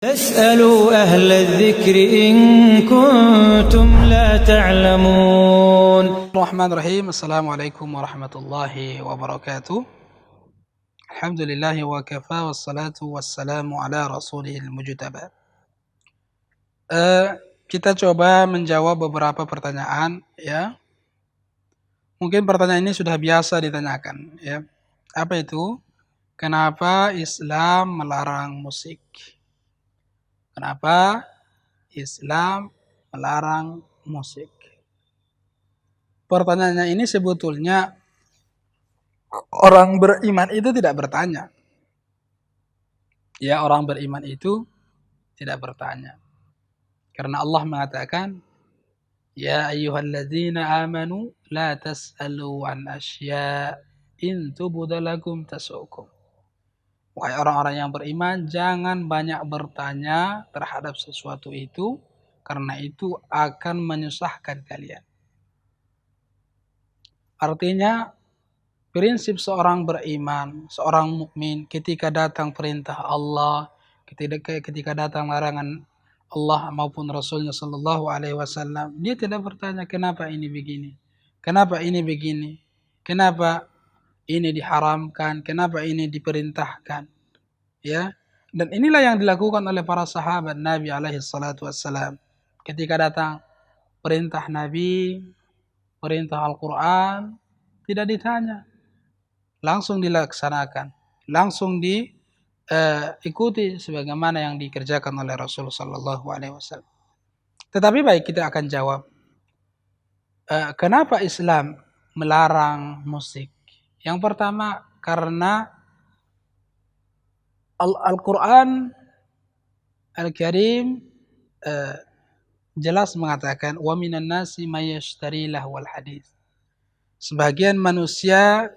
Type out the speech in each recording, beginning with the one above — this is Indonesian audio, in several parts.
اسألوا أهل الذكر إن كنتم لا تعلمون. الرحمن الرحيم. السلام عليكم ورحمة الله وبركاته. الحمد لله وكفى والصلاة والسلام على رسوله المجتبى. Kita coba menjawab beberapa pertanyaan ya. Mungkin pertanyaan ini sudah biasa ditanyakan ya. Apa itu? Kenapa Islam melarang musik? Kenapa Islam melarang musik? Pertanyaannya ini sebetulnya orang beriman itu tidak bertanya. Ya, orang beriman itu tidak bertanya. Karena Allah mengatakan, Ya ayyuhalladzina amanu la tas'alu an asya' in tubudalakum tasu'ukum. Wahai orang-orang yang beriman, jangan banyak bertanya terhadap sesuatu itu, karena itu akan menyusahkan kalian. Artinya, prinsip seorang beriman, seorang mukmin, ketika datang perintah Allah, ketika datang larangan Allah maupun Rasulnya Sallallahu Alaihi Wasallam, dia tidak bertanya kenapa ini begini, kenapa ini begini, kenapa ini diharamkan, kenapa ini diperintahkan, ya. Dan inilah yang dilakukan oleh para sahabat Nabi Alaihi Salatu Wasallam. Ketika datang perintah Nabi, perintah Al-Quran, tidak ditanya, langsung dilaksanakan, langsung diikuti sebagaimana yang dikerjakan oleh Rasul Sallallahu Alaihi Wasallam. Tetapi baik, kita akan jawab, kenapa Islam melarang musik? Yang pertama, karena Al-Quran Al-Karim jelas mengatakan, wa minan nasi may yashtari lahwal hadits. Sebagian manusia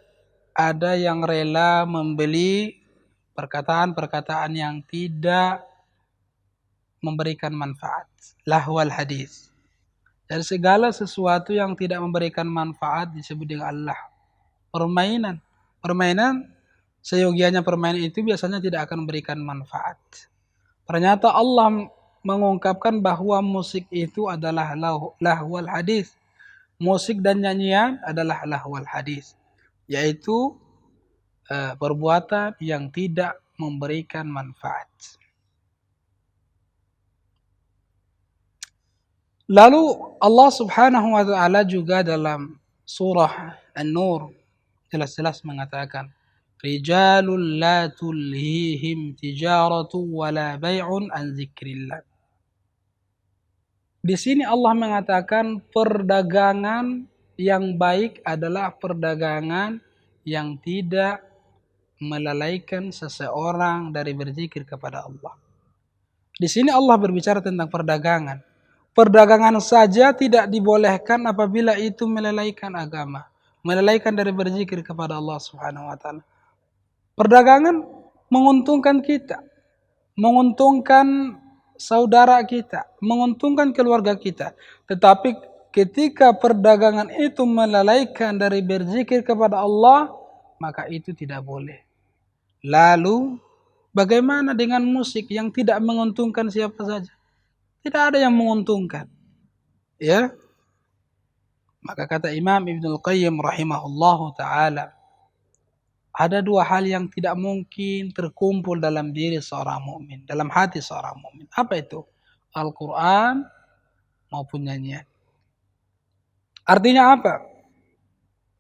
ada yang rela membeli perkataan-perkataan yang tidak memberikan manfaat. Lahwal hadis. Dan segala sesuatu yang tidak memberikan manfaat disebut dengan Allah. Permainan. Permainan, seyogianya permainan itu biasanya tidak akan memberikan manfaat. Ternyata Allah mengungkapkan bahwa musik itu adalah lahwal hadis. Musik dan nyanyian adalah lahwal hadis. Yaitu perbuatan yang tidak memberikan manfaat. Lalu Allah Subhanahu wa taala juga dalam surah An-Nur jelas-jelas mengatakan, Rijalul la tulhihim tijaratu wala bai'un an zikrillah. Di sini Allah mengatakan perdagangan yang baik adalah perdagangan yang tidak melalaikan seseorang dari berzikir kepada Allah. Di sini Allah berbicara tentang perdagangan. Perdagangan saja tidak dibolehkan apabila itu melalaikan agama, melalaikan dari berzikir kepada Allah Subhanahu wa taala. Perdagangan menguntungkan kita, menguntungkan saudara kita, menguntungkan keluarga kita. Tetapi ketika perdagangan itu melalaikan dari berzikir kepada Allah, maka itu tidak boleh. Lalu, bagaimana dengan musik yang tidak menguntungkan siapa saja? Tidak ada yang menguntungkan. Ya. Maka kata Imam Ibnul Qayyim rahimahullahu ta'ala, ada dua hal yang tidak mungkin terkumpul dalam diri seorang mukmin, dalam hati seorang mukmin. Apa itu? Al-Quran maupun nyanyian. Artinya apa?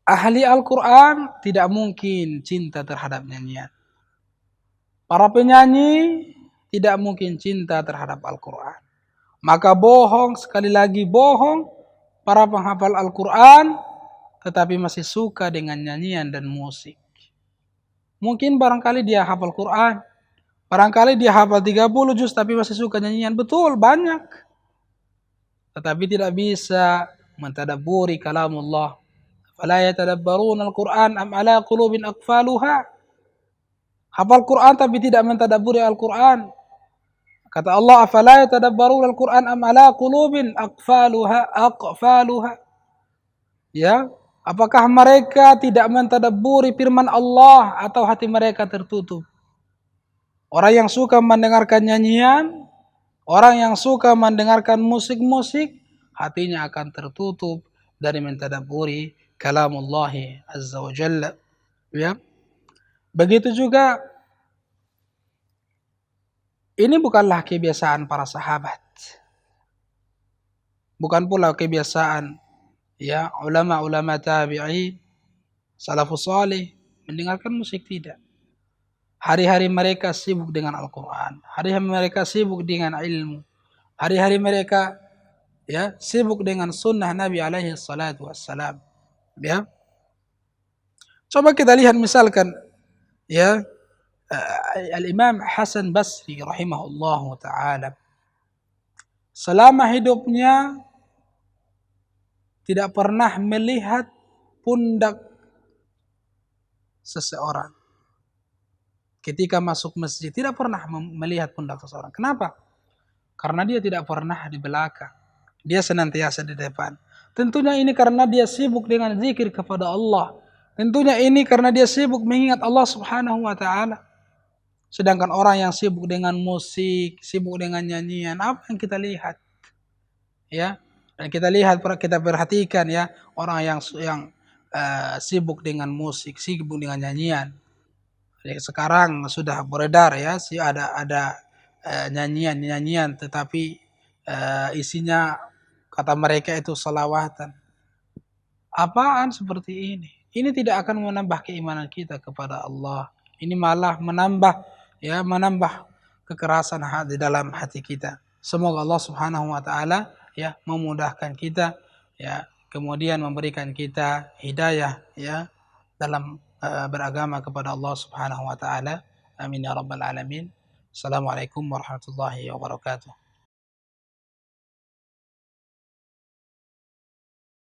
Ahli Al-Quran tidak mungkin cinta terhadap nyanyian. Para penyanyi tidak mungkin cinta terhadap Al-Quran. Maka bohong, sekali lagi bohong, para penghafal Al-Quran tetapi masih suka dengan nyanyian dan musik. Mungkin barangkali dia hafal Quran, barangkali dia hafal 30 juz tapi masih suka nyanyian. Betul, banyak. Tetapi tidak bisa mentadabburi kalamullah. Fala yatadabbaruna al-Quran am ala qulubin aqfaluha. Hafal Quran tapi tidak mentadabburi Al-Quran. Kata Allah, afala yatadabbaruna al-Quran am ala qulubin aqfaluha. Ya, apakah mereka tidak mentadabburi firman Allah atau hati mereka tertutup? Orang yang suka mendengarkan nyanyian, orang yang suka mendengarkan musik-musik, hatinya akan tertutup dari mentadabburi kalamullahi azza wa jalla. Ya. Begitu juga, ini bukanlah kebiasaan para sahabat. Bukan pula kebiasaan ya ulama-ulama tabi'in, salafus salih mendengarkan musik, tidak. Hari-hari mereka sibuk dengan Al-Quran. Hari-hari mereka sibuk dengan ilmu. Hari-hari mereka ya sibuk dengan sunnah Nabi alaihi salatu wassalam. Ya. Coba kita lihat misalkan ya Al-Imam Hasan Basri rahimahullahu taala. Selama hidupnya tidak pernah melihat pundak seseorang. Ketika masuk masjid tidak pernah melihat pundak seseorang. Kenapa? Karena dia tidak pernah di belakang. Dia senantiasa di depan. Tentunya ini karena dia sibuk dengan zikir kepada Allah. Tentunya ini karena dia sibuk mengingat Allah Subhanahu wa taala. Sedangkan orang yang sibuk dengan musik, sibuk dengan nyanyian, apa yang kita lihat? Ya. Dan kita lihat, kita perhatikan ya, orang yang sibuk dengan musik, sibuk dengan nyanyian. Jadi sekarang sudah beredar ya, ada nyanyian tetapi isinya kata mereka itu salawatan. Apaan seperti ini? Ini tidak akan menambah keimanan kita kepada Allah. Ini malah menambah kekerasan di dalam hati kita. Semoga Allah Subhanahu wa taala ya memudahkan kita ya, kemudian memberikan kita hidayah ya dalam beragama kepada Allah Subhanahu wa taala. Amin ya rabbal alamin. Assalamualaikum warahmatullahi wabarakatuh.